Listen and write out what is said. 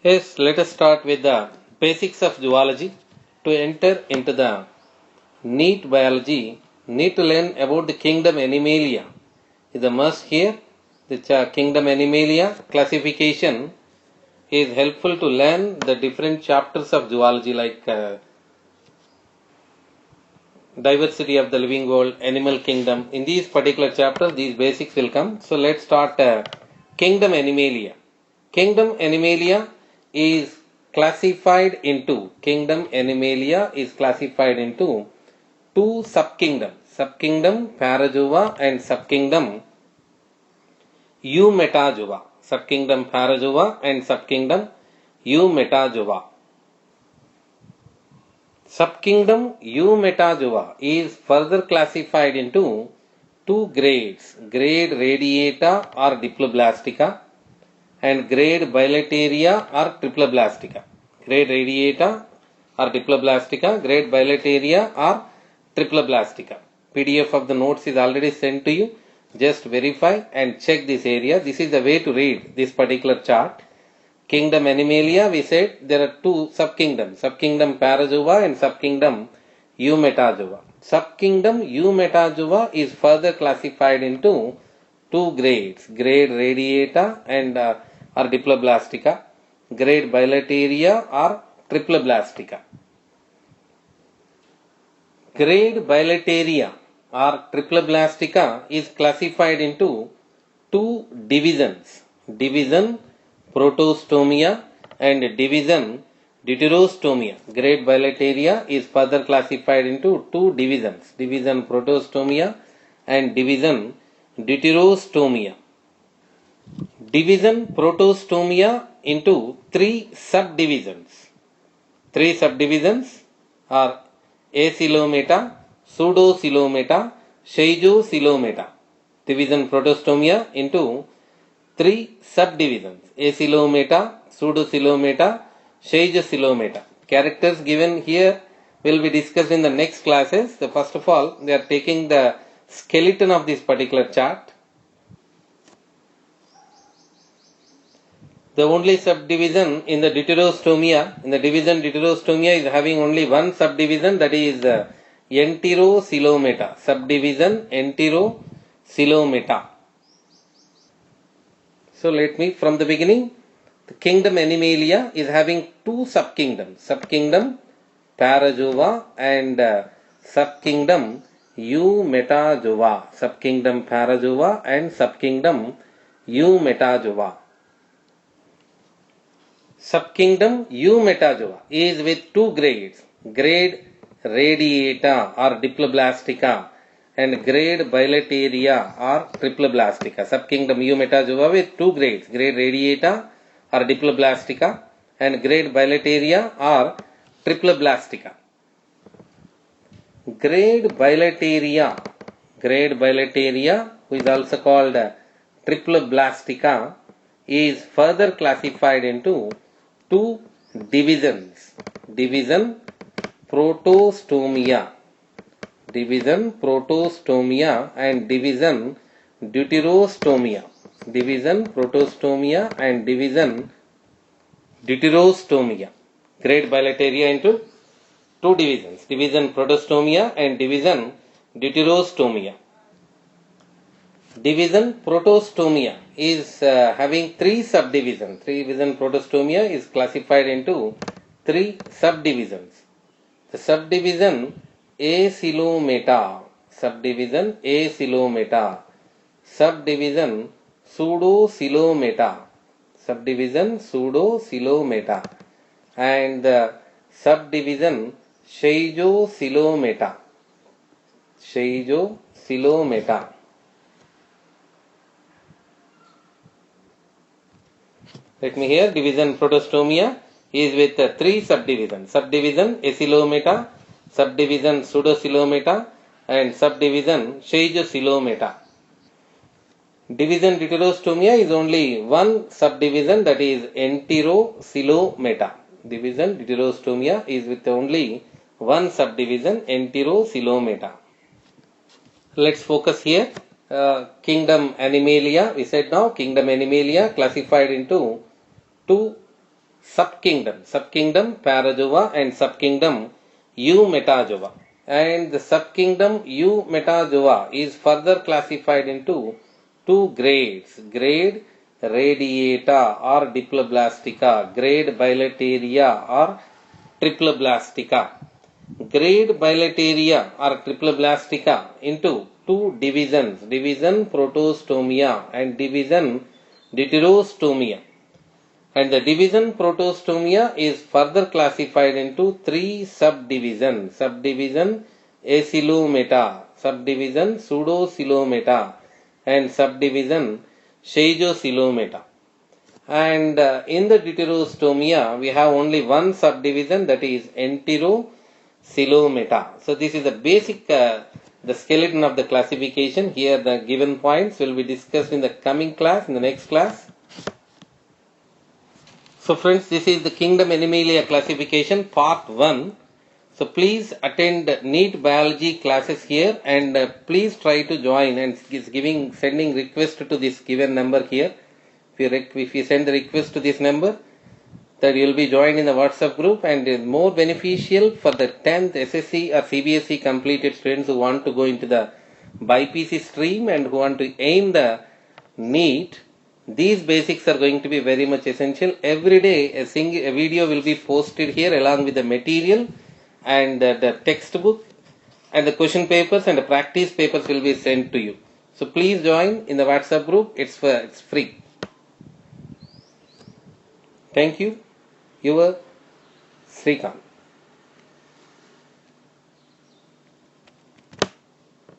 Yes, let us start with the basics of zoology. To enter into the NEET biology, need to learn about the kingdom Animalia. Is a must here. The kingdom Animalia classification is helpful to learn the different chapters of zoology like diversity of the living world, animal kingdom. In these particular chapters, these basics will come. So let's start kingdom Animalia. Kingdom Animalia is classified into two subkingdoms, subkingdom Parazoa and subkingdom Eumetazoa. Subkingdom Parazoa and subkingdom Eumetazoa. Subkingdom Eumetazoa is further classified into two grades, grade Radiata or Diploblastica and grade Bilateria or Triploblastica. Grade Radiata or Diploblastica, grade Bilateria or Triploblastica. PDF of the notes is already sent to you. Just verify and check this area. This is the way to read this particular chart. Kingdom Animalia, we said there are two subkingdoms, subkingdom Parazoa and subkingdom Eumetazoa. Subkingdom Eumetazoa is further classified into two grades, grade Radiata and or Diploblastica, grade Bilateria or Triploblastica. Grade Bilateria or Triploblastica is classified into two divisions, division Protostomia and division Deuterostomia. Grade Bilateria is further classified into two divisions, division Protostomia and division Deuterostomia. Division Protostomia into three subdivisions. Three subdivisions are Acylometa, Pseudocoelometa, Scheijocoelometa. Division Protostomia into three subdivisions, Acylometa, Pseudocoelometa, Scheijocoelometa. Characters given here will be discussed in the next classes. So first of all, they are taking the skeleton of this particular chart. The only subdivision in the Deuterostomia, in the division Deuterostomia is having only one subdivision, that is Enterocoelometa, subdivision Enterocoelometa. So let me from the beginning, the kingdom Animalia is having two subkingdoms, subkingdom Parazoa and subkingdom Eumetazoa, subkingdom Parazoa and subkingdom Eumetazoa. Subkingdom Eumetazoa is with two grades, grade Radiata or Diploblastica and grade Bilateria or Triploblastica. Subkingdom Eumetazoa with two grades, grade Radiata or Diploblastica and grade Bilateria or Triploblastica. Grade Bilateria, who is also called Triploblastica, is further classified into two divisions, division Protostomia and division Deuterostomia. Division Protostomia and division Deuterostomia. Grade Bilateria into two divisions, division Protostomia and division Deuterostomia. Division Protostomia is having three subdivisions. Division Protostomia is classified into three subdivisions. The subdivision Acylometa, subdivision Acylometa, subdivision Pseudocoelometa, subdivision Pseudocoelometa, and the subdivision Scheijocoelometa, Scheijocoelometa. Let me here, division Protostomia is with three subdivisions, subdivision Acylometa, subdivision Pseudocoelometa and subdivision Scheijocoelometa. Division Deuterostomia is only one subdivision, that is Enterocoelometa. Division Deuterostomia is with only one subdivision, Enterocoelometa. Let's focus here. Kingdom Animalia, we said now, kingdom Animalia classified into two subkingdom Parazoa and subkingdom Eumetazoa. And the subkingdom Eumetazoa is further classified into two grades, grade radiata or diploblastica, grade bilateria or triploblastica. Grade bilateria or triploblastica into two divisions, division protostomia and division deuterostomia. And the division protostomia is further classified into three subdivisions, subdivision acylometa, subdivision pseudocylometa and subdivision schizocylometa. And in the deuterostomia we have only one subdivision, that is enterocylometa. So this is the basic the skeleton of the classification. Here the given points will be discussed in the coming class, in the next class. So friends, this is the Kingdom Animalia classification part 1. So please attend NEET biology classes here, and please try to join, and sending request to this given number here. If you send the request to this number, that you will be joined in the WhatsApp group, and is more beneficial for the 10th SSC or CBSE completed students who want to go into the BIPC stream and who want to aim the NEET. These basics are going to be very much essential. Every day a video will be posted here along with the material and the textbook and the question papers and the practice papers will be sent to you. So please join in the WhatsApp group. It's free. Thank you. Your Srikanth.